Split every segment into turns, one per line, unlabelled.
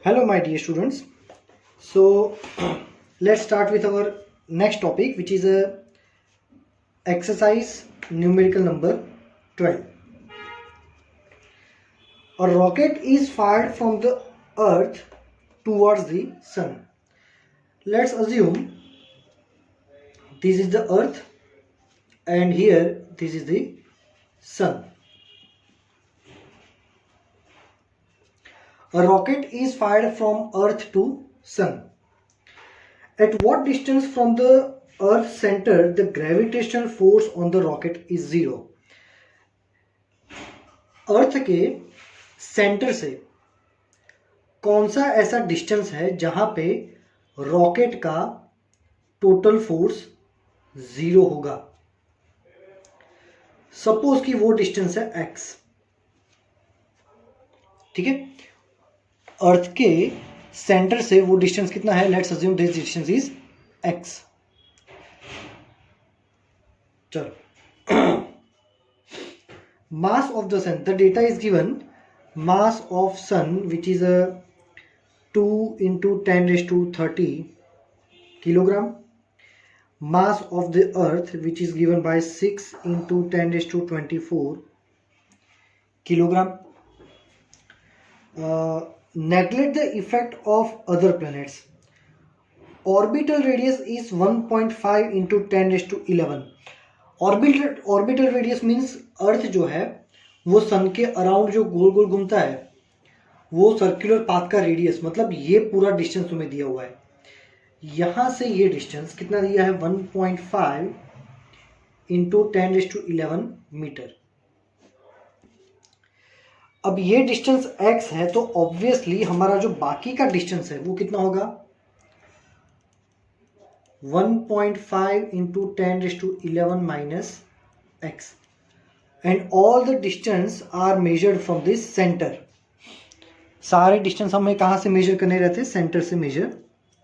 Hello, my dear students. So, let's start with our next topic, which is a exercise numerical number 12. A rocket is fired from the earth towards the sun. Let's assume this is the earth and here this is the sun. A rocket is fired from earth to sun. At what distance from the earth's center the gravitational force on the rocket is zero? अर्थ के centre से कौन सा ऐसा distance है जहां पे rocket का total force zero होगा? सपोज कि वो डिस्टेंस है x. ठीक है, अर्थ के सेंटर से वो डिस्टेंस कितना है? Let's assume this distance is x. चलो, mass of the sun, the data is given. Mass of sun, which is a 2 into 10 raised to 30 kilogram. Mass of the earth, which is given by 6 into 10 raised to 24 kilogram. Neglect the effect of other planets. Orbital radius is 1.5 into 10 raised to 11. Orbital radius means earth जो है वो सन के around जो गोल गोल घूमता है वो circular path का radius, मतलब ये पूरा डिस्टेंस तुम्हें दिया हुआ है. यहां से ये डिस्टेंस कितना दिया है? 1.5 इंटू 10 रेज़ टू 11 मीटर. अब ये डिस्टेंस x है तो ऑब्वियसली हमारा जो बाकी का डिस्टेंस है वो कितना होगा? 1.5 into 10 raised to 11 minus x, and all the distance are measured from this center. सारे डिस्टेंस हमें कहाँ से मेजर करने रहते हैं? सेंटर से मेजर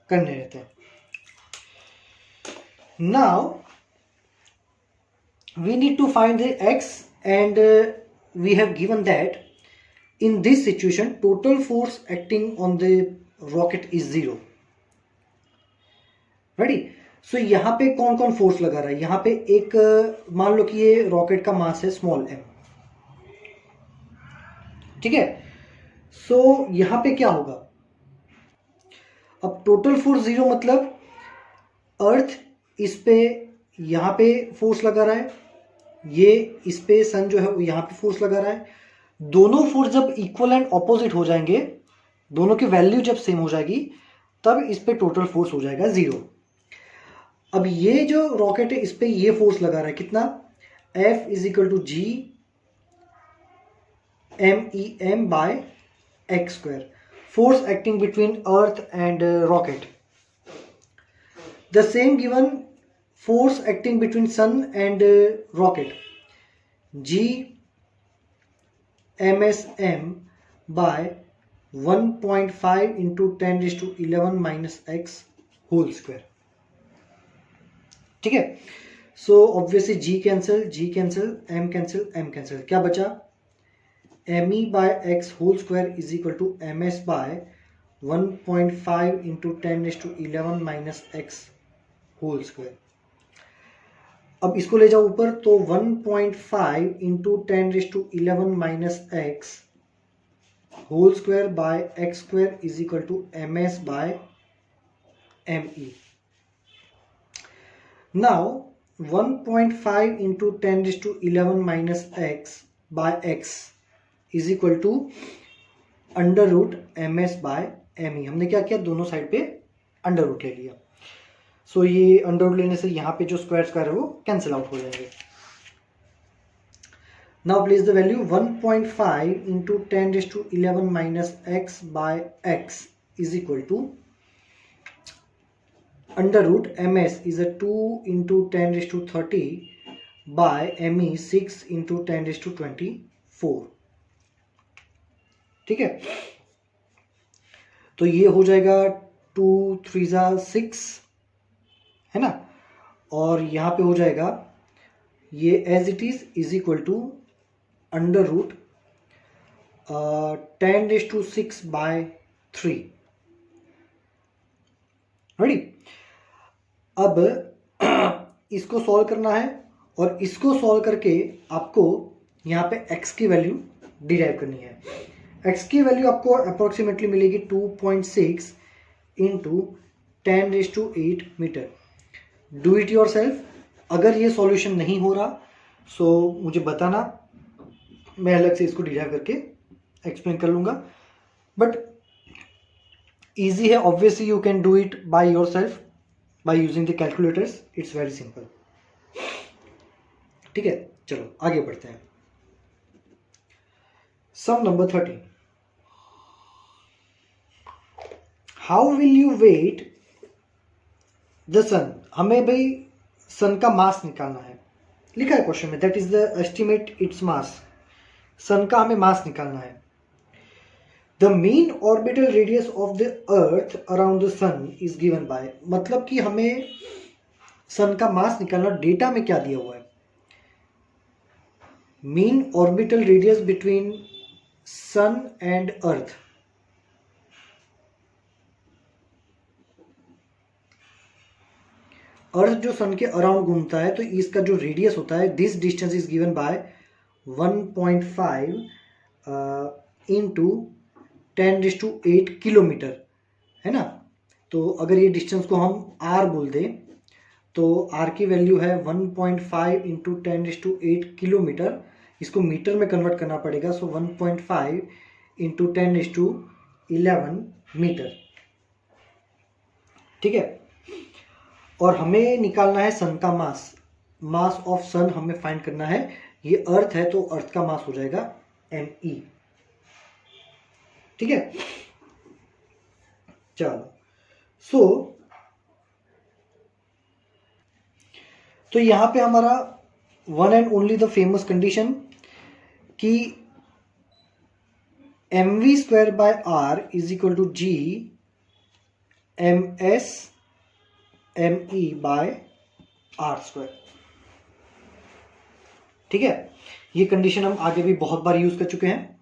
करने रहते हैं. Now we need to find the x, and we have given that in this situation total force acting on the rocket is zero. Ready? So यहाँ पे कौन कौन फोर्स लगा रहा है? यहाँ पे एक मान लो कि ये रॉकेट का मास है स्मॉल m. ठीक है, सो यहाँ पे क्या होगा? अब टोटल फोर्स जीरो मतलब अर्थ इस पे यहाँ पे फोर्स लगा रहा है, ये इस पे सन जो है वो यहाँ पे फोर्स लगा रहा है. दोनों फोर्स जब इक्वल एंड ऑपोजिट हो जाएंगे, दोनों की वैल्यू जब सेम हो जाएगी, तब इस पे टोटल फोर्स हो जाएगा जीरो. अब ये जो रॉकेट है इस पे ये फोर्स लगा रहा है कितना? F is equal to G MEM by X square. Force acting between earth and rocket. The same given force acting between sun and rocket, G MSM by 1.5 into 10 raise to 11 minus X whole square. ठीक है, so obviously G cancel, M cancel, M cancel. क्या बचा? M E by X whole square is equal to M S by 1.5 into 10 raise to 11 minus X whole square. अब इसको ले जाओ ऊपर तो 1.5 into 10 raise to 11 minus X whole square by X square is equal to M S by M E. Now 1.5 into 10 raised to 11 minus x by x is equal to under root M S by M E. हमने क्या किया? दोनों side पे under root ले लिया. सो ये under root लेने से यहाँ पे जो स्क्वायर स्क्वायर है वो कैंसिल आउट हो जाएंगे. Now place the value 1.5 into 10 raise to 11 minus X by X is equal to under root ms is a 2 into 10 raised to 30 by me 6 into 10 raised to 24. ठीक है, तो ये हो जाएगा 2 3 6 है ना, और यहाँ पे हो जाएगा ये as it is equal to under root 10 raise to 6 by 3। Ready? अब इसको सॉल्व करना है और इसको सॉल्व करके आपको यहाँ पे x की वैल्यू डिराइव करनी है। x की वैल्यू आपको अप्रोक्सीमेटली मिलेगी 2.6 into 10⁸ metre. Do it yourself. अगर ये सॉल्यूशन नहीं हो रहा सो मुझे बताना, मैं अलग से इसको डिराइव करके एक्सप्लेन कर लूँगा। बट ईजी है, obviously you can do it by yourself by using the calculators. It's very simple. ठीक है, चलो आगे बढ़ते हैं। Sum number 13। How will you weight the sun. हमें भाई सन का मास निकालना है, लिखा है क्वेश्चन में, that is the estimate its mass. Sun का हमें मास निकालना है। The mean orbital radius of the earth around the sun is given by, मतलब कि हमें सन का मास निकालना। डेटा में क्या दिया हुआ है? Mean orbital radius between sun and earth. Earth जो सन के अराउंड घूमता है तो इसका जो रेडियस होता है, this distance is given bye 1.5 into 10⁸ kilometre, है ना। तो अगर ये डिस्टेंस को हम r बोल दें तो r की वैल्यू है 1.5 इंटू 10⁸ किलोमीटर। इसको मीटर में कन्वर्ट करना पड़ेगा, सो 1.5 इंटू 10⁻11 मीटर। ठीक है, और हमें निकालना है सन का मास। मास ऑफ सन हमें फाइंड करना है। ये अर्थ है तो अर्थ का मास हो जाएगा me। ठीक है, चलो सो तो यहां पे हमारा one and only the famous condition कि mv² by r is equal to g ms me by r²। ठीक है, ये कंडीशन हम आगे भी बहुत बार यूज कर चुके हैं।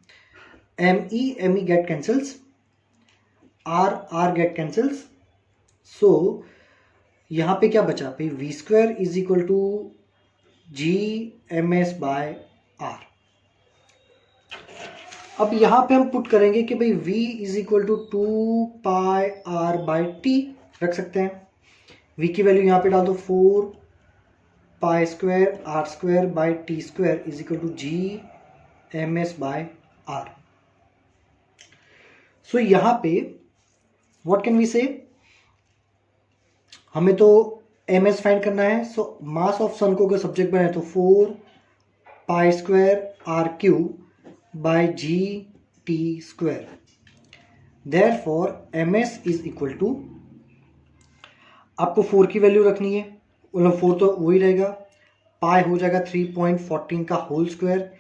me get cancels, r get cancels. So यहां पे क्या बचा भाई? v² is equal to g ms by r। अब यहां पे हम पुट करेंगे कि भाई v is equal to 2πr by t रख सकते हैं। v की वैल्यू यहां पे डाल दो, 4π² r² by t² is equal to g ms by r। So यहां पे व्हाट कैन वी से? हमें तो ms फाइंड करना है। सो मास ऑफ सन को अगर सब्जेक्ट बनाए तो 4π² r³ by g/t²। Therefore ms is equal to, आपको 4 की वैल्यू रखनी है, मतलब 4 तो वही रहेगा, पाई हो जाएगा 3.14 का होल स्क्वायर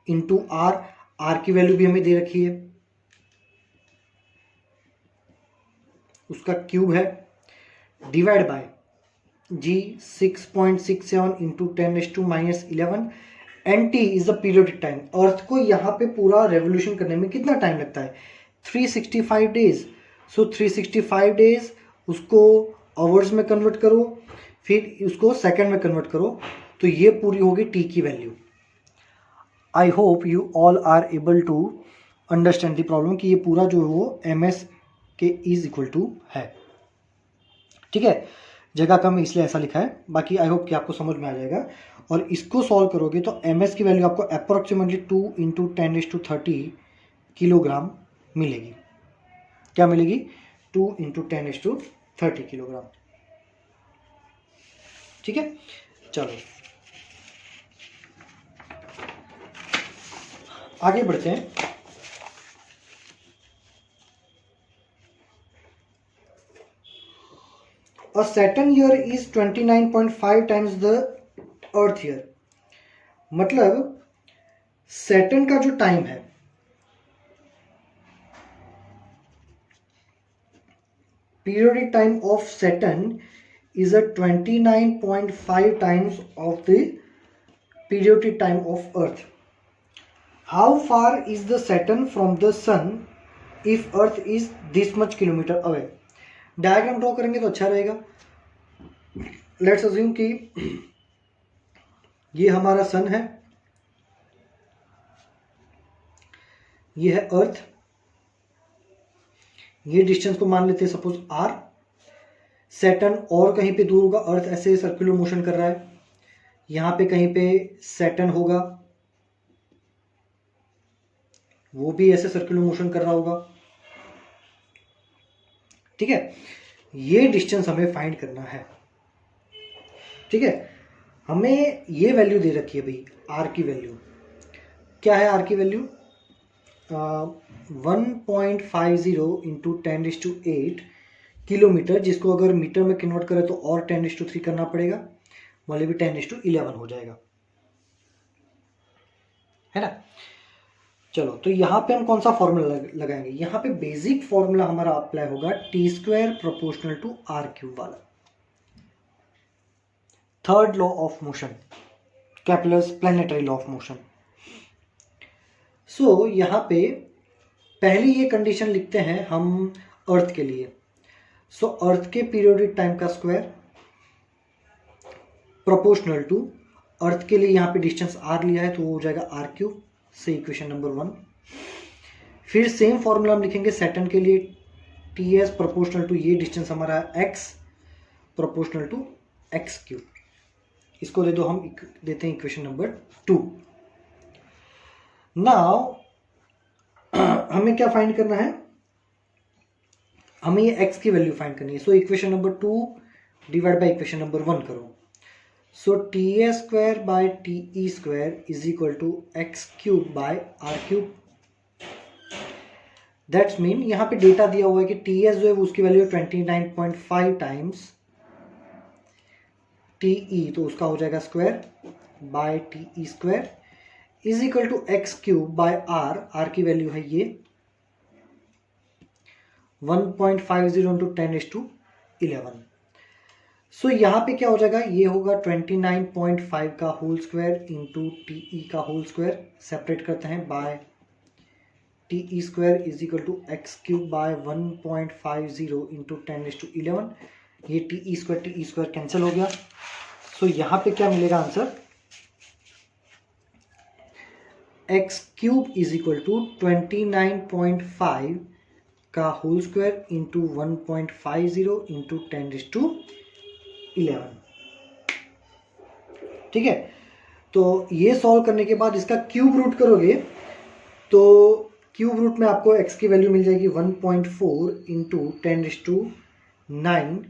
इंटू r की वैल्यू भी हमें दे रखी है, उसका क्यूब है, divide by g 6.67 into 10⁻11 and t is the periodic time. Earth को यहाँ पे पूरा रेवोल्यूशन करने में कितना टाइम लगता है? 365 डेज। सो 365 डेज उसको आवर्स में कन्वर्ट करो, फिर उसको सेकंड में कन्वर्ट करो, तो ये पूरी होगी t की value. I hope you all are able to understand the problem कि ये पूरा जो वो ms के इज इक्वल टू है। ठीक है, जगह कम इसलिए ऐसा लिखा है, बाकी आई होप कि आपको समझ में आ जाएगा। और इसको सॉल्व करोगे तो ms की वैल्यू आपको अप्रोक्सीमेटली 2 इंटू 10⁻30 किलोग्राम मिलेगी। क्या मिलेगी? 2 इंटू 10⁻30 किलोग्राम। ठीक है, चलो आगे बढ़ते हैं। A Saturn year is 29.5 times the Earth year। मतलब सैटर्न का जो टाइम है, periodic time of Saturn is a 29.5 times of the periodic time of Earth. How far is the Saturn from the Sun if earth is this much kilometre away. Diagram draw करेंगे तो अच्छा रहेगा। Let's assume कि ये हमारा सन है, ये है अर्थ, ये डिस्टेंस को मान लेते हैं सपोज r। सैटर्न और कहीं पे दूर होगा, अर्थ ऐसे सर्कुलर मोशन कर रहा है, यहां पे कहीं पे सैटर्न होगा, वो भी ऐसे सर्कुलर मोशन कर रहा होगा। ठीक है, ये डिस्टेंस हमें फाइंड करना है। ठीक है, हमें ये वैल्यू दे रखी है भाई, r की वैल्यू क्या है? r की वैल्यू 1.50 इंटू 10⁸ किलोमीटर, जिसको अगर मीटर में कन्वर्ट करें तो और 10�3 करना पड़ेगा, मतलब भी 10�11 हो जाएगा, है ना। चलो, तो यहाँ पे हम कौन सा फॉर्मूला लगाएंगे? यहाँ पे बेसिक फॉर्मूला हमारा अप्लाई होगा t² प्रोपोर्शनल टू r³ वाला, third law of motion, Kepler's planetary law of motion. So यहाँ पे पहले ये कंडीशन लिखते हैं हम अर्थ के लिए। सो अर्थ के पीरियोडिक टाइम का स्क्वायर प्रोपोर्शनल टू, अर्थ के लिए यहाँ पे डिस्टेंस r लिया है तो वो हो जाएगा r³ से, इक्वेशन नंबर 1। फिर सेम फॉर्मूला हम लिखेंगे सैटर्न के लिए, ts प्रोपोर्शनल टू ये डिस्टेंस हमारा x प्रोपोर्शनल टू x³। इसको दे दो, हम देते हैं इक्वेशन नंबर 2। नाउ हमें क्या फाइंड करना है? हमें ये x की वैल्यू फाइंड करनी है। So equation number 2 divide by equation number 1 करो। So t² by te² is equal to x³ by r³। That's mean यहाँ पे डेटा दिया हुआ है कि ts जो है उसकी वैल्यू 29.5 टाइम्स te, तो उसका हो जाएगा square by te² is equal to x³ by r की वैल्यू है ये 1.50 इंटू 10⁻11। सो यहाँ पे क्या हो जाएगा? ये होगा 29.5 का होल स्क्वायर इंटू टी का होल स्क्वायर, सेपरेट करते हैं by te² is equal to x³ by 1.50 into 10⁻11। ये te² कैंसिल हो गया। सो यहाँ पे क्या मिलेगा answer? x³ is equal to 29.5 का होल स्क्वायर इंटू 1.50 इंटू 10⁻11। ठीक है, तो ये सॉल्व करने के बाद इसका क्यूब रूट करोगे तो क्यूब रूट में आपको x की वैल्यू मिल जाएगी 1.4 इंटू 10⁻9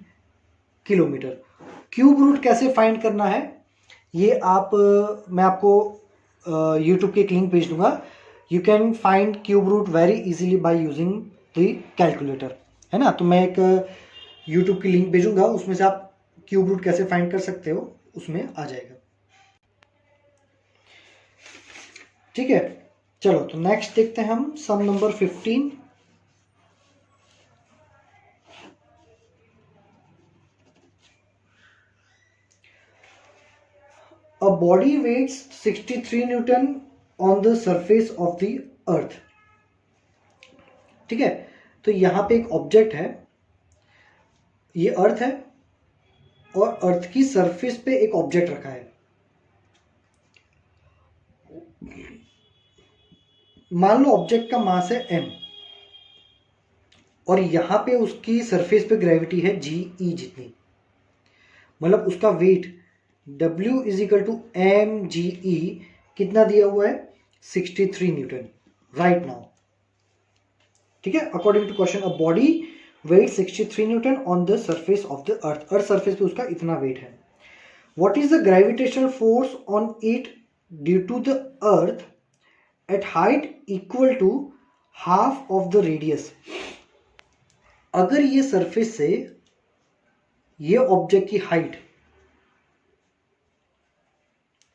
किलोमीटर। क्यूब रूट कैसे फाइंड करना है ये मैं आपको यूट्यूब की एक लिंक भेज दूंगा। You can find cube root very easily by using the calculator, है ना। तो मैं एक यूट्यूब की लिंक भेजूंगा, उसमें से आप क्यूब रूट कैसे फाइंड कर सकते हो उसमें आ जाएगा। ठीक है, चलो तो नेक्स्ट देखते हैं हम सम number 15। A body weighs 63 Newton on the surface of the earth। ठीक है, तो यहां पे एक ऑब्जेक्ट है, ये अर्थ है और अर्थ की सरफेस पे एक ऑब्जेक्ट रखा है। मान लो ऑब्जेक्ट का मास है m और यहां पे उसकी सरफेस पे ग्रेविटी है जी ई जितनी, मतलब उसका weight W is equal to mge कितना दिया हुआ है? 63 न्यूटन राइट नाउ। ठीक है, according to question a body weight 63 newton on the surface of the earth, earth surface पे उसका इतना वेट है। What is the gravitational force on it due to the earth at height equal to half of the radius. अगर ये surface से ये object की height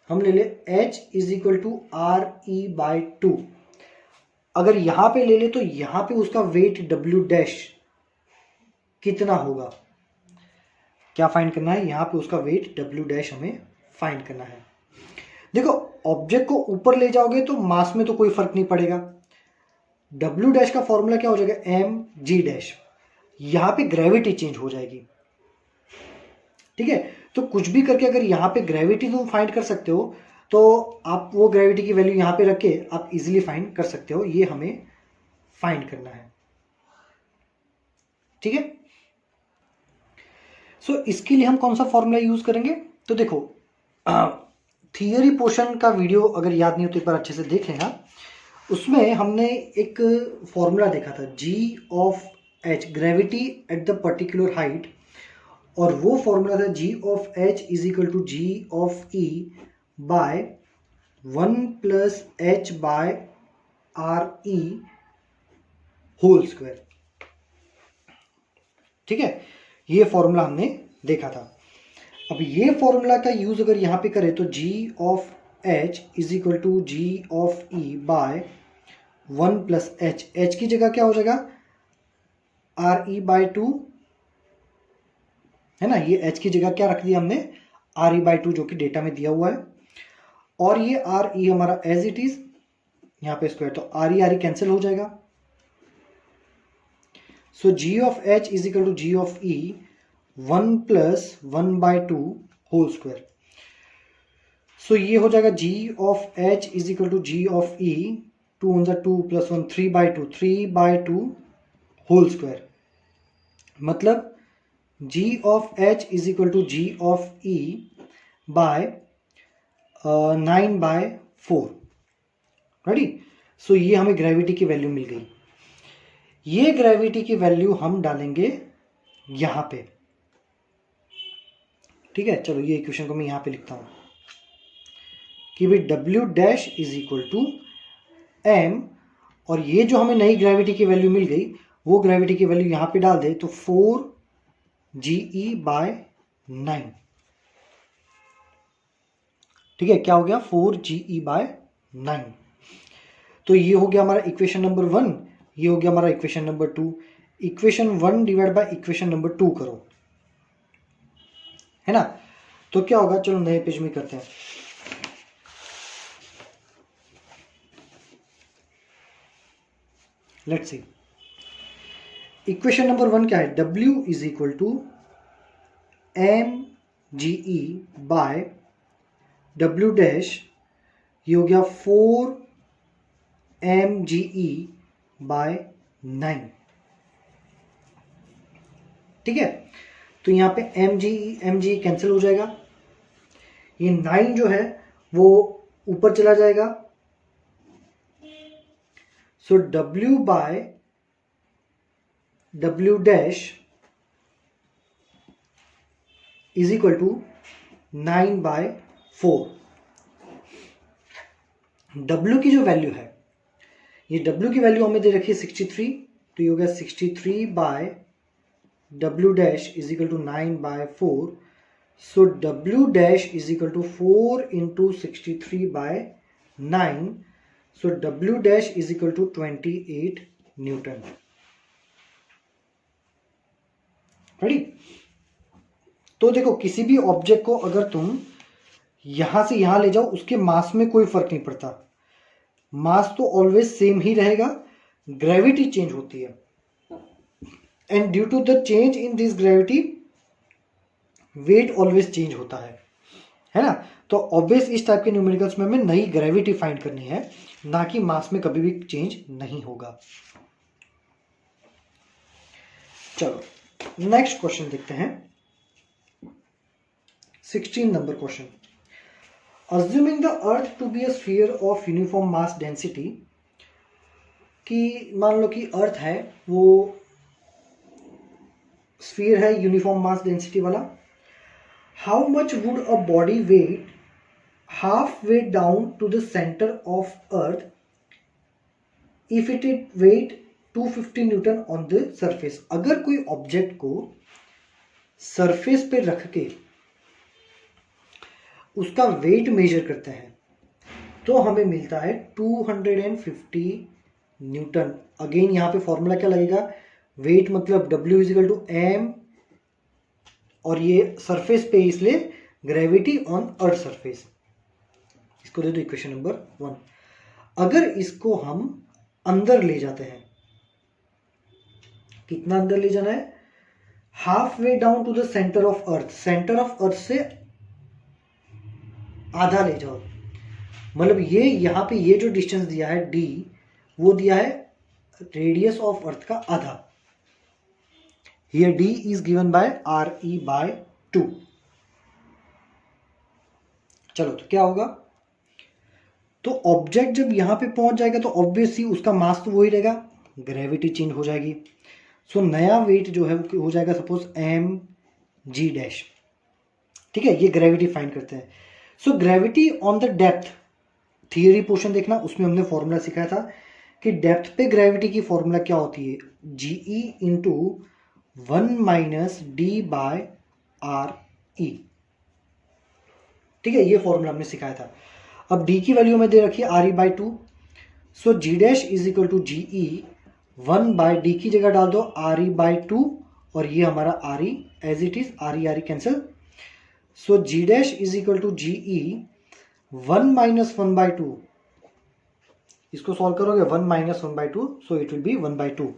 हम ले ले h is equal to R E by 2, अगर यहां पे ले ले तो यहां पे उसका वेट w डैश कितना होगा? क्या फाइंड करना है? यहां पे उसका वेट w डैश हमें फाइंड करना है। देखो, ऑब्जेक्ट को ऊपर ले जाओगे तो मास में तो कोई फर्क नहीं पड़ेगा, डब्ल्यू डैश का फॉर्मूला क्या हो जाएगा, एम जी डैश। यहां पे ग्रेविटी चेंज हो जाएगी, ठीक है। तो कुछ भी करके अगर यहाँ पे ग्रेविटी तुम फाइंड कर सकते हो तो आप वो ग्रेविटी की वैल्यू यहाँ पे रख के आप इजीली फाइंड कर सकते हो। ये हमें फाइंड करना है, ठीक है। सो इसके लिए हम कौन सा फॉर्मूला यूज करेंगे, तो देखो थियरी पोर्शन का वीडियो अगर याद नहीं हो तो एक बार अच्छे से देख लेना। उसमें हमने एक फॉर्मूला देखा था, G of H, gravity at the particular height, और वो फॉर्मूला था G of H is equal to G of E by 1 plus H by R E whole square, ठीक है। ये फॉर्मूला हमने देखा था। अब ये फॉर्मूला का यूज अगर यहां पे करें तो G of H is equal to G of E by 1 plus H, H की जगह क्या हो जाएगा, आर ई बाय 2, है ना। ये h की जगह क्या रख दिया हमने, आर ई बाई 2 जो कि डेटा में दिया हुआ है, और ये आर ई हमारा एज इट इज यहां पे स्क्वायर, तो आर ई कैंसिल हो जाएगा। So G of h is equal to G of E 1 plus 1 by 2 whole square. So ये हो जाएगा G of h is equal to G of E 2 on the 2 plus 1 3 by 2 whole square, मतलब g of h is equal to g of e by 9 by 4, ready. So ये हमें gravity की value मिल गई। ये gravity की value हम डालेंगे यहां पे, ठीक है। चलो ये इक्वेशन को मैं यहां पे लिखता हूं कि भाई W dash is equal to M, और ये जो हमें नई ग्रेविटी की वैल्यू मिल गई वो ग्रेविटी की वैल्यू यहां पे डाल दे तो 4 GE बाय 9, ठीक है। क्या हो गया, 4 GE बाय 9। तो ये हो गया हमारा इक्वेशन नंबर 1, ये हो गया हमारा equation number 2। Equation 1 divide by equation number 2 करो, है ना। तो क्या होगा, चलो नए पेज में करते हैं। लेट्स सी, इक्वेशन नंबर 1 क्या है, W is equal to M G E by W dash, ये हो गया 4 एम जी ई बाय 9, ठीक है। तो यहां पे एम जी कैंसिल हो जाएगा, ये 9 जो है वो ऊपर चला जाएगा। So W by W dash is equal to 9 by 4। W की जो वैल्यू है, ये W की वैल्यू हमें दे रखी है 63, तो ये हो गया 63 by W dash is equal to 9 by 4। So W dash is equal to 4 into 63 by 9, so W dash is equal to 28 newton, ready. तो देखो किसी भी ऑब्जेक्ट को अगर तुम यहां से यहां ले जाओ उसके मास में कोई फर्क नहीं पड़ता, मास तो ऑलवेज सेम ही रहेगा, ग्रेविटी चेंज होती है, and due to the change in this gravity weight always change होता है ना। तो ऑब्वियस इस टाइप के न्यूमेरिकल्स में हमें नई ग्रेविटी फाइंड करनी है, ना कि मास में कभी भी चेंज नहीं होगा। चलो नेक्स्ट क्वेश्चन देखते हैं, 16 number question. Assuming the earth to be a sphere of uniform mass density, कि मान लो कि अर्थ है वो स्फीयर है यूनिफॉर्म मास डेंसिटी वाला, how much would a body weight half way down to the centre of earth if it weight 250 newton on the surface. अगर कोई object को सरफेस पे रख के उसका वेट मेजर करते हैं तो हमें मिलता है 250 न्यूटन। अगेन यहां पे फॉर्मूला क्या लगेगा, वेट मतलब W is equal to M, और ये सरफेस पे इसलिए ग्रेविटी ऑन अर्थ सरफेस। इसको दे दो इक्वेशन नंबर 1। अगर इसको हम अंदर ले जाते हैं। कितना अंदर ले जाना है? Half way down to the centre of earth, centre of earth से आधा ले जाओ। मतलब ये यहाँ पे ये जो डिस्टेंस दिया है d, वो दिया है रेडियस ऑफ अर्थ का आधा। Here d is given bye re/2। चलो तो क्या होगा? तो ऑब्जेक्ट जब यहां पे पहुंच जाएगा तो ऑब्वियसली उसका मास तो वही रहेगा, ग्रेविटी चेंज हो जाएगी। सो नया वेट जो है वो हो जाएगा सपोज mg'। ठीक है, ये ग्रेविटी फाइंड करते हैं। So gravity on the depth, theory portion देखना, उसमें हमने फॉर्मूला सिखाया था कि डेप्थ पे ग्रेविटी की फॉर्मूला क्या होती है, GE इंटू 1 - d/re। ठीक है, ये फॉर्मूला हमने सिखाया था। अब d की वैल्यू में दे रखी है re/2। So g' is equal to GE 1/d की जगह डाल दो re/2, और ये हमारा re as it is, re cancel. So g' is equal to GE 1 - 1/2। इसको सॉल्व करोगे 1 - 1/2, सो इट विल बी 1/2।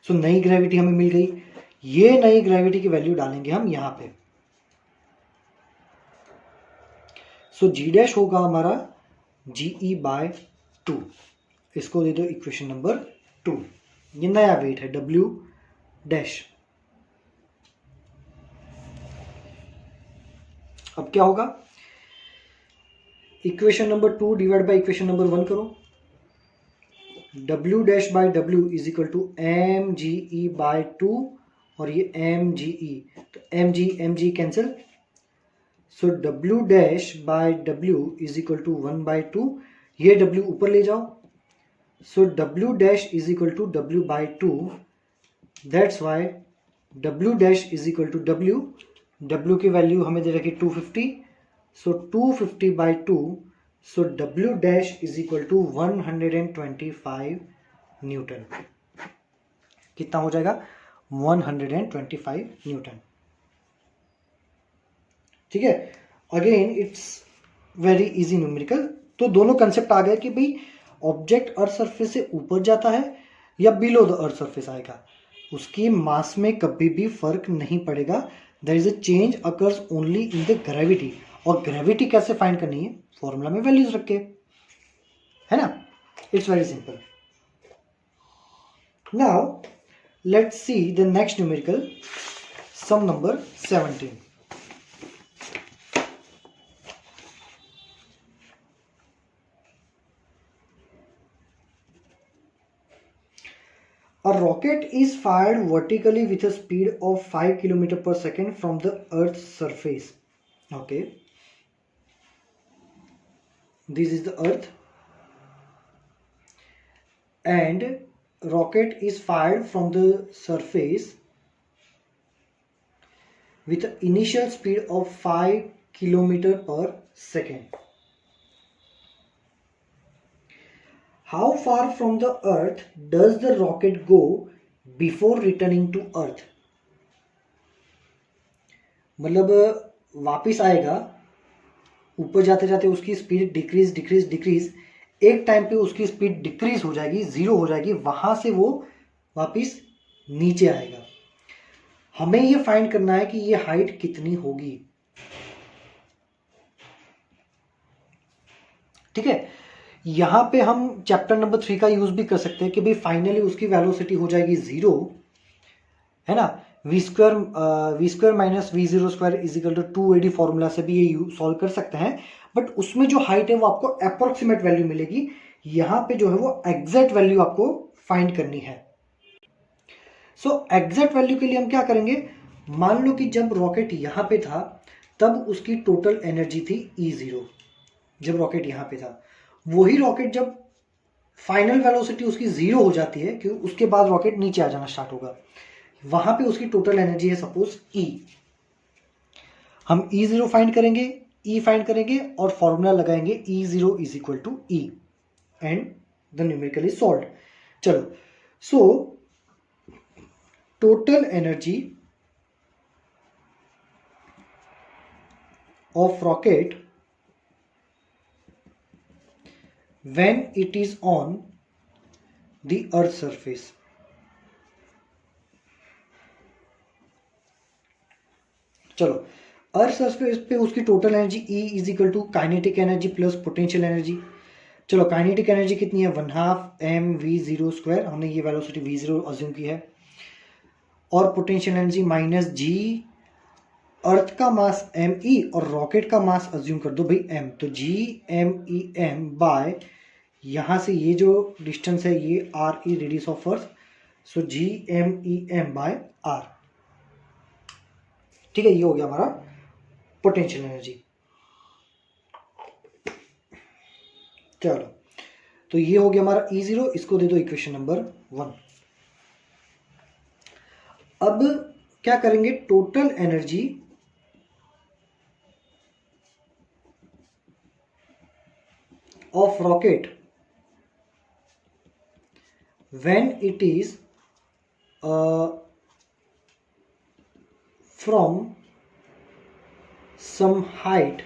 सो नई ग्रेविटी हमें मिल गई। ये नई ग्रेविटी की वैल्यू डालेंगे हम यहां पे। सो g' होगा हमारा GE/2। इसको दे दो इक्वेशन नंबर 2। ये नया वेट है W'। अब क्या होगा? Equation number 2 divide by equation number 1 करो। W'/W is equal to mge/2, और ये mge, तो mg cancel. So W'/W is equal to 1/2, ये W ऊपर ले जाओ। So W' is equal to W/2, that's why W' is equal to W की value हमें दे रखी 250। So 250/2, so W' is equal to 125 newton. कितना हो जाएगा? 125 न्यूटन। ठीक है, again it's very easy numerical. तो दोनों कंसेप्ट आ गए कि भाई ऑब्जेक्ट अर्थ सरफेस से ऊपर जाता है या बिलो द अर्थ सरफेस आएगा, उसकी मास में कभी भी फर्क नहीं पड़ेगा। There is a change occurs only in the gravity. और ग्रेविटी कैसे फाइंड करनी है? फॉर्मूला में वैल्यूज रख के, है ना? It's very simple. Now let's see the next numerical, some number 17। A rocket is fired vertically with a speed of 5 km per second from the Earth's surface. Okay. This is the Earth. And rocket is fired from the surface with an initial speed of 5 km per second. How far from the Earth does the rocket go before returning to Earth? मतलब वापिस आएगा, ऊपर जाते जाते उसकी speed decrease, एक time पे उसकी स्पीड डिक्रीज हो जाएगी, 0 हो जाएगी, वहां से वो वापिस नीचे आएगा। हमें ये फाइंड करना है कि ये हाइट कितनी होगी। ठीक है, यहां पे हम चैप्टर नंबर 3 का यूज भी कर सकते हैं कि भाई फाइनली उसकी वेलोसिटी हो जाएगी 0, है ना? v² minus v0² is equal to 2ad formula से भी ये सॉल्व कर सकते हैं। बट उसमें जो हाइट है वो आपको अप्रोक्सीमेट वैल्यू मिलेगी। यहां पे जो है वो एग्जैक्ट वैल्यू आपको फाइंड करनी है। सो एग्जैक्ट वैल्यू के लिए हम क्या करेंगे? मान लो कि जब रॉकेट यहां पे था तब उसकी टोटल एनर्जी थी E0, जब रॉकेट यहां पे था। वही रॉकेट जब फाइनल वेलोसिटी उसकी 0 हो जाती है, क्योंकि उसके बाद रॉकेट नीचे आ जाना स्टार्ट होगा, वहां पे उसकी टोटल एनर्जी है सपोज E। हम E0 फाइंड करेंगे, E फाइंड करेंगे और फॉर्मूला लगाएंगे E0 is equal to E and the numerical is solved. चलो, so total energy of rocket when it is on the earth surface. चलो, earth surface पे उसकी total energy E is equal to kinetic energy plus potential energy. चलो, kinetic energy कितनी है, 1/2 mv0 square, हमने ये velocity v0 assume की है, और पोटेंशियल एनर्जी माइनस जी, अर्थ का मास me और रॉकेट का मास अज्यूम कर दो भाई m, तो G M E M by, यहाँ से ये जो डिस्टेंस है ये r e radius of earth, so G M E M by r। ठीक है, ये हो गया हमारा पोटेंशियल एनर्जी। चलो, तो ये हो गया हमारा E0, इसको दे दो इक्वेशन नंबर 1। अब क्या करेंगे, total energy of rocket when it is from some height,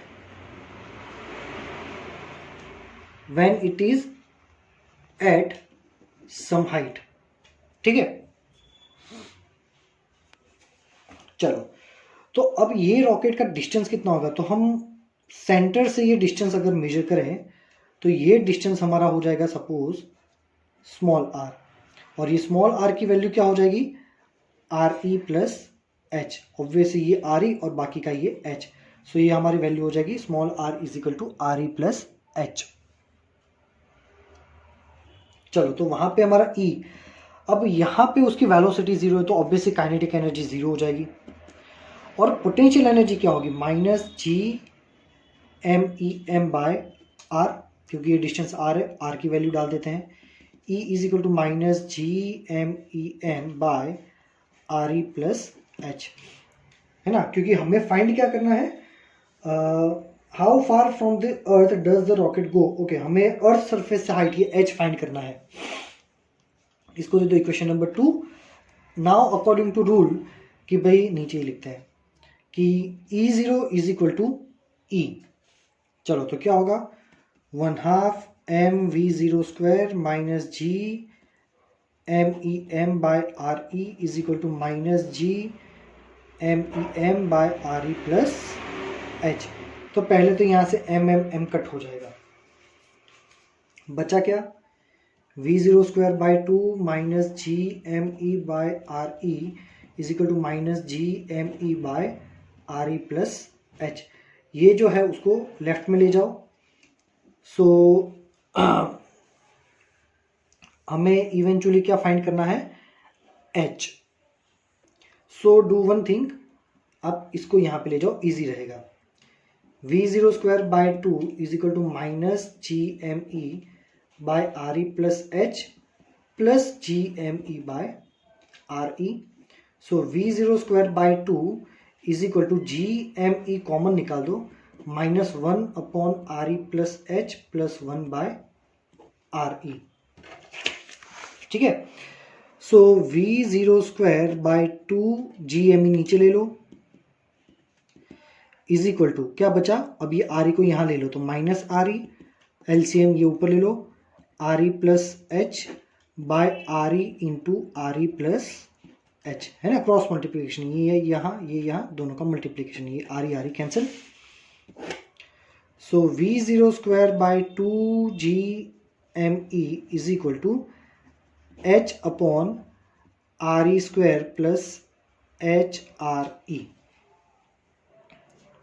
when it is at some height। ठीक है, चलो, तो अब ये रॉकेट का डिस्टेंस कितना होगा, तो हम सेंटर से ये डिस्टेंस अगर मेजर करें तो ये डिस्टेंस हमारा हो जाएगा सपोज स्मॉल r, और ये स्मॉल r की वैल्यू क्या हो जाएगी, are E plus H, obviously ये आर ई और बाकी का ये एच, सो ये हमारी वैल्यू हो जाएगी small r is equal to R E plus H. चलो, तो वहां पे हमारा E, अब यहां पे उसकी वेलोसिटी 0 है तो ऑब्वियसली काइनेटिक एनर्जी 0 हो जाएगी, और पोटेंशियल एनर्जी क्या होगी, minus G M E M by R, क्योंकि ये डिस्टेंस r है, r की वैल्यू डाल देते हैं, E is equal to minus G M E M by R E plus H, है ना, क्योंकि हमें फाइंड क्या करना है, how far from the earth does the rocket go. Okay, हमें अर्थ सरफेस से हाइट ये एच फाइंड करना है, इसको दे दो equation number 2। Now according to rule कि भाई नीचे ही लिखते हैं कि E0 is equal to E। चलो, तो क्या होगा, 1/2 mv0 square minus G M E M by R E is equal to minus G M E M by R E plus H. तो पहले तो यहाँ से एम कट हो जाएगा, बचा क्या, v0 square by 2 minus G M E by R E is equal to minus G M E by R E plus H. ये जो है उसको लेफ्ट में ले जाओ, सो हमें इवेंचुअली क्या फाइंड करना है, h। So do one thing, अब इसको यहाँ पे ले जाओ, इजी रहेगा, v0 square by 2 is equal to minus G M E by R E plus H plus G M E by R E. So v0 square by 2 is equal to G M E common निकाल दो, minus 1 upon R E plus H plus 1 by R E. ठीक है, so v0 square by 2 G M ई नीचे ले लो, is equal to क्या बचा, अब ये आर ई को यहां ले लो तो माइनस आर ई, एलसीएम ये ऊपर ले लो, R E plus H by R E into R E plus H, है ना, क्रॉस मल्टीप्लीकेशन, ये यहाँ दोनों का मल्टीप्लीकेशन, ये R E cancel. So v0 square by 2 G M E is equal to h upon R E square plus H R E.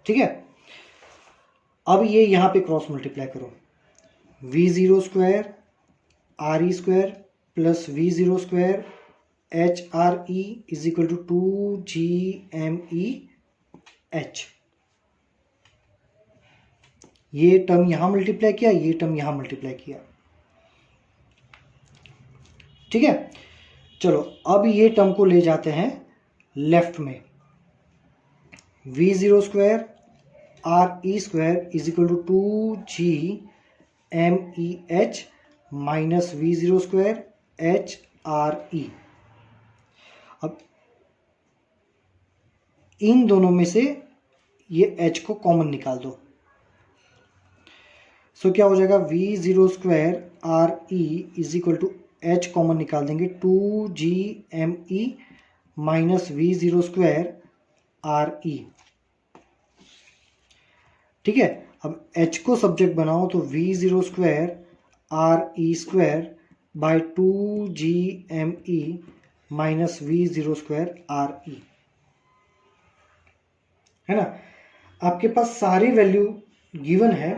ठीक है, अब ये यहां पे क्रॉस मल्टीप्लाई करो, v0 square R E square plus v0 square H R E is equal to 2 G M E H. ये term यहां multiply किया, ये टर्म यहां मल्टीप्लाई किया। ठीक है, चलो, अब ये टर्म को ले जाते हैं लेफ्ट में, v0 square R E square is equal to 2 G M E H minus v0 square H R E. अब इन दोनों में से ये h को कॉमन निकाल दो, सो क्या हो जाएगा, v0 square R E is equal to h common निकाल देंगे 2GME minus V0 square RE। ठीक है, अब h को सब्जेक्ट बनाओ तो V0 square RE square by 2GME minus V0 square RE, है ना। आपके पास सारी वैल्यू गिवन है।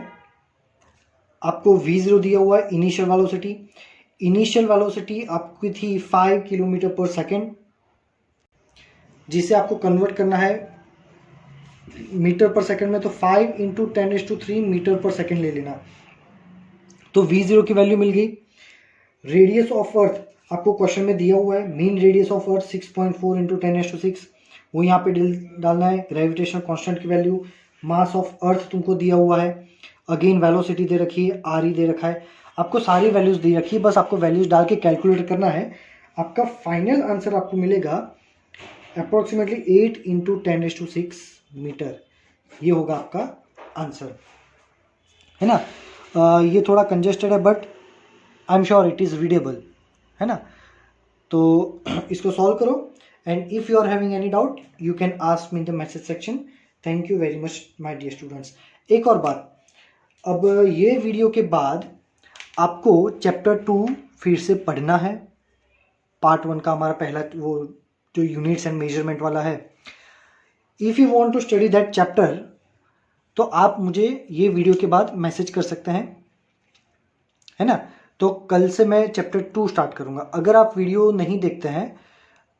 आपको V0 दिया हुआ है, इनिशियल वेलोसिटी। इनिशियल वेलोसिटी आपकी थी 5 किलोमीटर पर सेकेंड, जिसे आपको कन्वर्ट करना है मीटर पर सेकेंड में, तो 5 इंटू 10⁻³ मीटर पर सेकेंड ले लेना। तो V0 की वैल्यू मिल गई। रेडियस ऑफ अर्थ आपको क्वेश्चन में दिया हुआ है, mean radius of earth 6.4 into 10⁻⁶, वो यहाँ पे डालना है। ग्रेविटेशनल कांस्टेंट की वैल्यू, मास ऑफ अर्थ तुमको दिया हुआ है, अगेन वेलोसिटी दे रखी है, RE दे रखा है, आपको सारी वैल्यूज दे रखी है। बस आपको वैल्यूज डाल के कैलकुलेट करना है। आपका फाइनल आंसर आपको मिलेगा अप्रोक्सीमेटली 8 इंटू 10⁶ मीटर। ये होगा आपका आंसर, है ना। ये थोड़ा कंजेस्टेड है but I am sure it is readable, है ना। तो इसको सॉल्व करो and if you are having any doubt you can ask me in the message section. Thank you very much my dear students. एक और बात, अब ये वीडियो के बाद आपको चैप्टर 2 फिर से पढ़ना है। पार्ट 1 का हमारा पहला वो जो यूनिट्स एंड मेजरमेंट वाला है। If you want to study that chapter तो आप मुझे ये वीडियो के बाद मैसेज कर सकते हैं, है ना। तो कल से मैं चैप्टर 2 स्टार्ट करूँगा। अगर आप वीडियो नहीं देखते हैं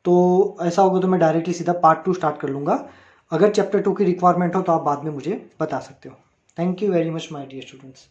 तो ऐसा होगा तो मैं डायरेक्टली सीधा पार्ट 2 स्टार्ट कर लूँगा। अगर चैप्टर 2 की रिक्वायरमेंट हो तो आप बाद में मुझे बता सकते हो। Thank you very much my dear students.